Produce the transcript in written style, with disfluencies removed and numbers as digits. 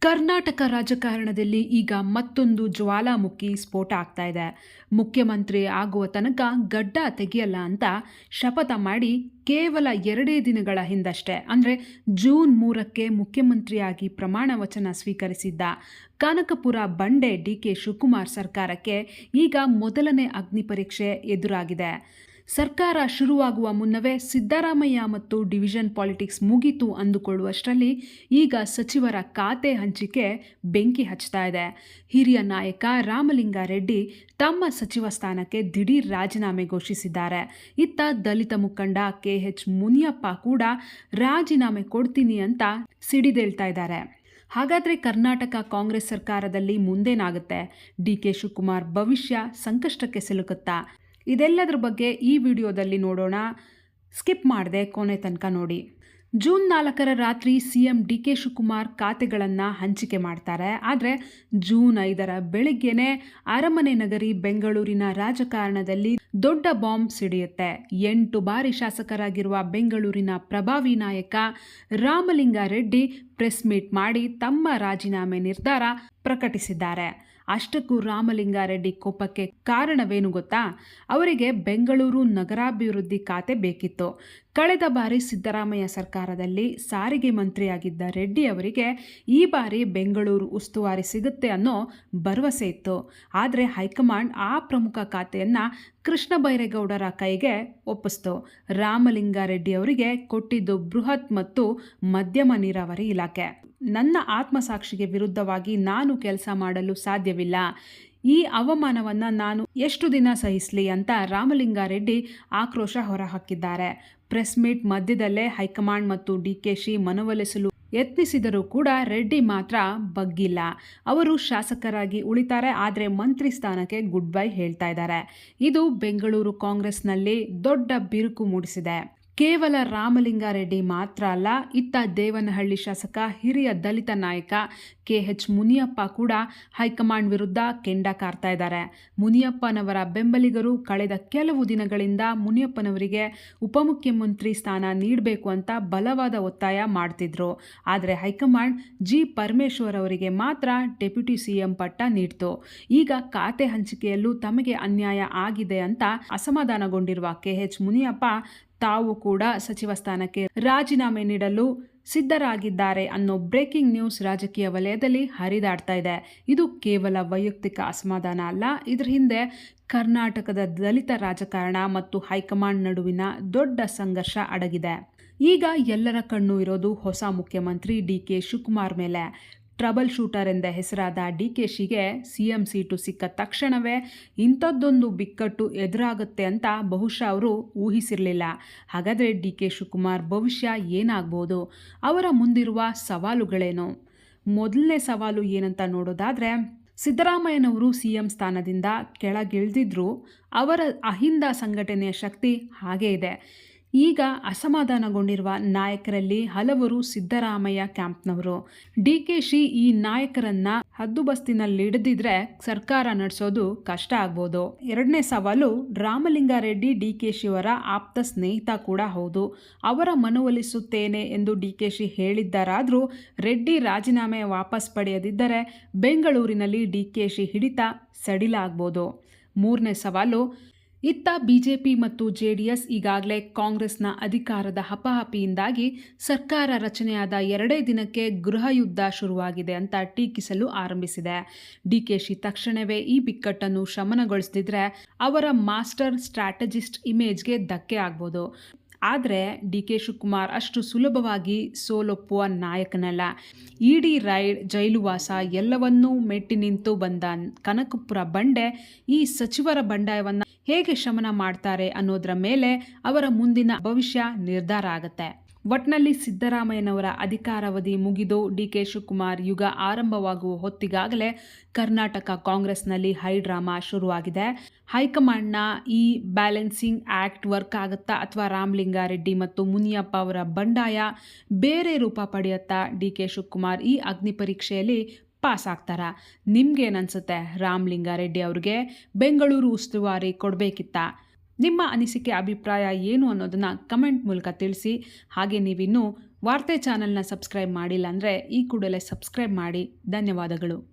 ಕರ್ನಾಟಕ ರಾಜಕಾರಣದಲ್ಲಿ ಈಗ ಮತ್ತೊಂದು ಜ್ವಾಲಾಮುಖಿ ಸ್ಫೋಟ ಆಗ್ತಾ ಇದೆ. ಮುಖ್ಯಮಂತ್ರಿ ಆಗುವ ತನಕ ಗಡ್ಡ ತೆಗೆಯಲ್ಲ ಅಂತ ಶಪಥ ಮಾಡಿ ಕೇವಲ 2 ದಿನಗಳ ಹಿಂದಷ್ಟೇ ಅಂದರೆ ಜೂನ್ 3ಕ್ಕೆ ಮುಖ್ಯಮಂತ್ರಿಯಾಗಿ ಪ್ರಮಾಣ ವಚನ ಸ್ವೀಕರಿಸಿದ್ದ ಕನಕಪುರ ಬಂಡೆ ಡಿಕೆ ಶಿವಕುಮಾರ್ ಸರ್ಕಾರಕ್ಕೆ ಈಗ ಮೊದಲನೇ ಅಗ್ನಿ ಪರೀಕ್ಷೆ ಎದುರಾಗಿದೆ. ಸರ್ಕಾರ ಶುರುವಾಗುವ ಮುನ್ನವೇ ಸಿದ್ದರಾಮಯ್ಯ ಮತ್ತು ಡಿವಿಷನ್ ಪಾಲಿಟಿಕ್ಸ್ ಮುಗಿತು ಅಂದುಕೊಳ್ಳುವಷ್ಟರಲ್ಲಿ ಈಗ ಸಚಿವರ ಖಾತೆ ಹಂಚಿಕೆ ಬೆಂಕಿ ಹಚ್ತಾ ಇದೆ. ಹಿರಿಯ ನಾಯಕ ರಾಮಲಿಂಗಾರೆಡ್ಡಿ ತಮ್ಮ ಸಚಿವ ಸ್ಥಾನಕ್ಕೆ ದಿಢೀರ್ ರಾಜೀನಾಮೆ ಘೋಷಿಸಿದ್ದಾರೆ. ಇತ್ತ ದಲಿತ ಮುಖಂಡ KH ಮುನಿಯಪ್ಪ ಕೂಡ ರಾಜೀನಾಮೆ ಕೊಡ್ತೀನಿ ಅಂತ ಸಿಡಿದೇಳ್ತಾ ಇದ್ದಾರೆ. ಹಾಗಾದರೆ ಕರ್ನಾಟಕ ಕಾಂಗ್ರೆಸ್ ಸರ್ಕಾರದಲ್ಲಿ ಮುಂದೇನಾಗುತ್ತೆ? DK ಶಿವಕುಮಾರ್ ಭವಿಷ್ಯ ಸಂಕಷ್ಟಕ್ಕೆ ಸಿಲುಕುತ್ತಾ? ಇದೆಲ್ಲದರ ಬಗ್ಗೆ ಈ ವಿಡಿಯೋದಲ್ಲಿ ನೋಡೋಣ. ಸ್ಕಿಪ್ ಮಾಡದೆ ಕೊನೆ ತನಕ ನೋಡಿ. ಜೂನ್ 4ರ ರಾತ್ರಿ CM DK ಶಿವಕುಮಾರ್ ಖಾತೆಗಳನ್ನು ಹಂಚಿಕೆ ಮಾಡ್ತಾರೆ. ಆದರೆ ಜೂನ್ 5ರ ಬೆಳಿಗ್ಗೆನೆ ಅರಮನೆ ನಗರಿ ಬೆಂಗಳೂರಿನ ರಾಜಕಾರಣದಲ್ಲಿ ದೊಡ್ಡ ಬಾಂಬ್ ಸಿಡಿಯುತ್ತೆ. 8 ಬಾರಿ ಶಾಸಕರಾಗಿರುವ ಬೆಂಗಳೂರಿನ ಪ್ರಭಾವಿ ನಾಯಕ ರಾಮಲಿಂಗಾರೆಡ್ಡಿ ಪ್ರೆಸ್ ಮೀಟ್ ಮಾಡಿ ತಮ್ಮ ರಾಜೀನಾಮೆ ನಿರ್ಧಾರ ಪ್ರಕಟಿಸಿದ್ದಾರೆ. ಅಷ್ಟಕ್ಕೂ ರಾಮಲಿಂಗಾರೆಡ್ಡಿ ಕೋಪಕ್ಕೆ ಕಾರಣವೇನು ಗೊತ್ತಾ? ಅವರಿಗೆ ಬೆಂಗಳೂರು ನಗರಾಭಿವೃದ್ಧಿ ಖಾತೆ ಬೇಕಿತ್ತು. ಕಳೆದ ಬಾರಿ ಸಿದ್ದರಾಮಯ್ಯ ಸರ್ಕಾರದಲ್ಲಿ ಸಾರಿಗೆ ಮಂತ್ರಿಯಾಗಿದ್ದ ರೆಡ್ಡಿ ಅವರಿಗೆ ಈ ಬಾರಿ ಬೆಂಗಳೂರು ಉಸ್ತುವಾರಿ ಸಿಗುತ್ತೆ ಅನ್ನೋ ಭರವಸೆ ಇತ್ತು. ಆದರೆ ಹೈಕಮಾಂಡ್ ಆ ಪ್ರಮುಖ ಖಾತೆಯನ್ನು ಕೃಷ್ಣ ಬೈರೇಗೌಡರ ಕೈಗೆ ಒಪ್ಪಿಸ್ತು. ರಾಮಲಿಂಗಾರೆಡ್ಡಿ ಅವರಿಗೆ ಕೊಟ್ಟಿದ್ದು ಬೃಹತ್ ಮತ್ತು ಮಧ್ಯಮ ನೀರಾವರಿ ಇಲಾಖೆ. ನನ್ನ ಆತ್ಮಸಾಕ್ಷಿಗೆ ವಿರುದ್ಧವಾಗಿ ನಾನು ಕೆಲಸ ಮಾಡಲು ಸಾಧ್ಯವಿಲ್ಲ. ಈ ಅವಮಾನವನ್ನು ನಾನು ಎಷ್ಟು ದಿನ ಸಹಿಸಲಿ ಅಂತ ರಾಮಲಿಂಗಾರೆಡ್ಡಿ ಆಕ್ರೋಶ ಹೊರಹಾಕಿದ್ದಾರೆ. ಪ್ರೆಸ್ ಮೀಟ್ ಮಧ್ಯದಲ್ಲೇ ಹೈಕಮಾಂಡ್ ಮತ್ತು DKಶಿ ಮನವೊಲಿಸಲು ಯತ್ನಿಸಿದರೂ ಕೂಡ ರೆಡ್ಡಿ ಮಾತ್ರ ಬಗ್ಗಿಲ್ಲ. ಅವರು ಶಾಸಕರಾಗಿ ಉಳಿತಾರೆ, ಆದರೆ ಮಂತ್ರಿ ಸ್ಥಾನಕ್ಕೆ ಗುಡ್ ಬೈ ಹೇಳ್ತಾ ಇದ್ದಾರೆ. ಇದು ಬೆಂಗಳೂರು ಕಾಂಗ್ರೆಸ್ನಲ್ಲಿ ದೊಡ್ಡ ಬಿರುಕು ಮೂಡಿಸಿದೆ. ಕೇವಲ ರಾಮಲಿಂಗಾರೆಡ್ಡಿ ಮಾತ್ರ ಅಲ್ಲ, ಇತ್ತ ದೇವನಹಳ್ಳಿ ಶಾಸಕ ಹಿರಿಯ ದಲಿತ ನಾಯಕ KH ಮುನಿಯಪ್ಪ ಕೂಡ ಹೈಕಮಾಂಡ್ ವಿರುದ್ಧ ಕೆಂಡ ಕಾರ್ತಾ ಇದ್ದಾರೆ. ಮುನಿಯಪ್ಪನವರ ಬೆಂಬಲಿಗರು ಕಳೆದ ಕೆಲವು ದಿನಗಳಿಂದ ಮುನಿಯಪ್ಪನವರಿಗೆ ಉಪಮುಖ್ಯಮಂತ್ರಿ ಸ್ಥಾನ ನೀಡಬೇಕು ಅಂತ ಬಲವಾದ ಒತ್ತಾಯ ಮಾಡ್ತಿದ್ರು. ಆದರೆ ಹೈಕಮಾಂಡ್ G ಪರಮೇಶ್ವರ್ ಅವರಿಗೆ ಮಾತ್ರ ಡೆಪ್ಯೂಟಿ CM ಪಟ್ಟ ನೀಡ್ತು. ಈಗ ಖಾತೆ ಹಂಚಿಕೆಯಲ್ಲೂ ತಮಗೆ ಅನ್ಯಾಯ ಆಗಿದೆ ಅಂತ ಅಸಮಾಧಾನಗೊಂಡಿರುವ KH ಮುನಿಯಪ್ಪ ತಾವು ಕೂಡ ಸಚಿವ ಸ್ಥಾನಕ್ಕೆ ರಾಜೀನಾಮೆ ನೀಡಲು ಸಿದ್ಧರಾಗಿದ್ದಾರೆ ಅನ್ನೋ ಬ್ರೇಕಿಂಗ್ ನ್ಯೂಸ್ ರಾಜಕೀಯ ವಲಯದಲ್ಲಿ ಹರಿದಾಡ್ತಾ ಇದೆ. ಇದು ಕೇವಲ ವೈಯಕ್ತಿಕ ಅಸಮಾಧಾನ ಅಲ್ಲ, ಇದರ ಹಿಂದೆ ಕರ್ನಾಟಕದ ದಲಿತ ರಾಜಕಾರಣ ಮತ್ತು ಹೈಕಮಾಂಡ್ ನಡುವಿನ ದೊಡ್ಡ ಸಂಘರ್ಷ ಅಡಗಿದೆ. ಈಗ ಎಲ್ಲರ ಕಣ್ಣು ಇರೋದು ಹೊಸ ಮುಖ್ಯಮಂತ್ರಿ DK ಶಿವಕುಮಾರ್ ಮೇಲೆ. ಟ್ರಬಲ್ ಶೂಟರ್ ಎಂದೇ ಹೆಸರಾದ DKಶಿಗೆ CM ಸೀಟು ಸಿಕ್ಕ ತಕ್ಷಣವೇ ಇಂಥದ್ದೊಂದು ಬಿಕ್ಕಟ್ಟು ಎದುರಾಗುತ್ತೆ ಅಂತ ಬಹುಶಃ ಅವರು ಊಹಿಸಿರಲಿಲ್ಲ. ಹಾಗಾದರೆ DK ಶಿವಕುಮಾರ್ ಭವಿಷ್ಯ ಏನಾಗ್ಬೋದು? ಅವರ ಮುಂದಿರುವ ಸವಾಲುಗಳೇನು? ಮೊದಲನೇ ಸವಾಲು ಏನಂತ ನೋಡೋದಾದರೆ, ಸಿದ್ದರಾಮಯ್ಯನವರು CM ಸ್ಥಾನದಿಂದ ಕೆಳಗಿಳಿದಿದ್ರು, ಅವರ ಅಹಿಂದ ಸಂಘಟನೆಯ ಶಕ್ತಿ ಹಾಗೇ ಇದೆ. ಈಗ ಅಸಮಾಧಾನಗೊಂಡಿರುವ ನಾಯಕರಲ್ಲಿ ಹಲವರು ಸಿದ್ದರಾಮಯ್ಯ ಕ್ಯಾಂಪ್ನವರು. DKಶಿ ಈ ನಾಯಕರನ್ನ ಹದ್ದುಬಸ್ತಿನಲ್ಲಿಡದಿದ್ರೆ ಸರ್ಕಾರ ನಡೆಸೋದು ಕಷ್ಟ ಆಗ್ಬೋದು. ಎರಡನೇ ಸವಾಲು, ರಾಮಲಿಂಗಾರೆಡ್ಡಿ DKಶಿಯವರ ಆಪ್ತ ಸ್ನೇಹಿತ ಕೂಡ ಹೌದು. ಅವರ ಮನವೊಲಿಸುತ್ತೇನೆ ಎಂದು DKಶಿ ಹೇಳಿದ್ದರಾದರೂ ರೆಡ್ಡಿ ರಾಜೀನಾಮೆ ವಾಪಸ್ ಪಡೆಯದಿದ್ದರೆ ಬೆಂಗಳೂರಿನಲ್ಲಿ DKಶಿ ಹಿಡಿತ ಸಡಿಲಾಗ್ಬೋದು. ಮೂರನೇ ಸವಾಲು, ಇತ್ತ BJP ಮತ್ತು JDS ಈಗಾಗಲೇ ಕಾಂಗ್ರೆಸ್ನ ಅಧಿಕಾರದ ಹಪಾಹಪಿಯಿಂದಾಗಿ ಸರ್ಕಾರ ರಚನೆಯಾದ 2 ದಿನಕ್ಕೆ ಗೃಹ ಯುದ್ಧ ಶುರುವಾಗಿದೆ ಅಂತ ಟೀಕಿಸಲು ಆರಂಭಿಸಿದೆ. DKಶಿ ತಕ್ಷಣವೇ ಈ ಬಿಕ್ಕಟ್ಟನ್ನು ಶಮನಗೊಳಿಸದಿದ್ರೆ ಅವರ ಮಾಸ್ಟರ್ ಸ್ಟ್ರಾಟಜಿಸ್ಟ್ ಇಮೇಜ್ಗೆ ಧಕ್ಕೆ ಆಗ್ಬೋದು. ಆದರೆ DK ಶಿವಕುಮಾರ್ ಅಷ್ಟು ಸುಲಭವಾಗಿ ಸೋಲೊಪ್ಪುವ ನಾಯಕನಲ್ಲ. ED ರೈಡ್, ಜೈಲುವಾಸ ಎಲ್ಲವನ್ನೂ ಮೆಟ್ಟಿ ನಿಂತು ಬಂದ ಕನಕಪುರ ಬಂಡೆ ಈ ಸಚಿವರ ಬಂಡಾಯವನ್ನು ಹೇಗೆ ಶಮನ ಮಾಡ್ತಾರೆ ಅನ್ನೋದರ ಮೇಲೆ ಅವರ ಮುಂದಿನ ಭವಿಷ್ಯ ನಿರ್ಧಾರ ಆಗುತ್ತೆ. ಒಟ್ನಲ್ಲಿ ಸಿದ್ದರಾಮಯ್ಯನವರ ಅಧಿಕಾರಾವಧಿ ಮುಗಿದು DK ಶಿವಕುಮಾರ್ ಯುಗ ಆರಂಭವಾಗುವ ಹೊತ್ತಿಗಾಗಲೇ ಕರ್ನಾಟಕ ಕಾಂಗ್ರೆಸ್ನಲ್ಲಿ ಹೈ ಡ್ರಾಮಾ ಶುರುವಾಗಿದೆ. ಹೈಕಮಾಂಡ್ನ ಈ ಬ್ಯಾಲೆನ್ಸಿಂಗ್ ಆ್ಯಕ್ಟ್ ವರ್ಕ್ ಆಗುತ್ತಾ ಅಥವಾ ರಾಮಲಿಂಗಾರೆಡ್ಡಿ ಮತ್ತು ಮುನಿಯಪ್ಪ ಅವರ ಬಂಡಾಯ ಬೇರೆ ರೂಪ ಪಡೆಯುತ್ತಾ? DK ಶಿವಕುಮಾರ್ ಈ ಅಗ್ನಿ ಪರೀಕ್ಷೆಯಲ್ಲಿ ಪಾಸ್ ಆಗ್ತಾರಾ? ನಿಮ್ಗೇನನ್ಸುತ್ತೆ? ರಾಮಲಿಂಗಾರೆಡ್ಡಿ ಅವ್ರಿಗೆ ಬೆಂಗಳೂರು ಉಸ್ತುವಾರಿ ಕೊಡಬೇಕಿತ್ತಾ? ನಿಮ್ಮ ಅನಿಸಿಕೆ ಅಭಿಪ್ರಾಯ ಏನು ಅನ್ನೋದನ್ನು ಕಮೆಂಟ್ ಮೂಲಕ ತಿಳಿಸಿ. ಹಾಗೆ ನೀವಿನ್ನೂ ವಾರ್ತೆ ಚಾನಲ್ನ ಸಬ್ಸ್ಕ್ರೈಬ್ ಮಾಡಿಲ್ಲ ಅಂದರೆ ಈ ಕೂಡಲೇ ಸಬ್ಸ್ಕ್ರೈಬ್ ಮಾಡಿ. ಧನ್ಯವಾದಗಳು.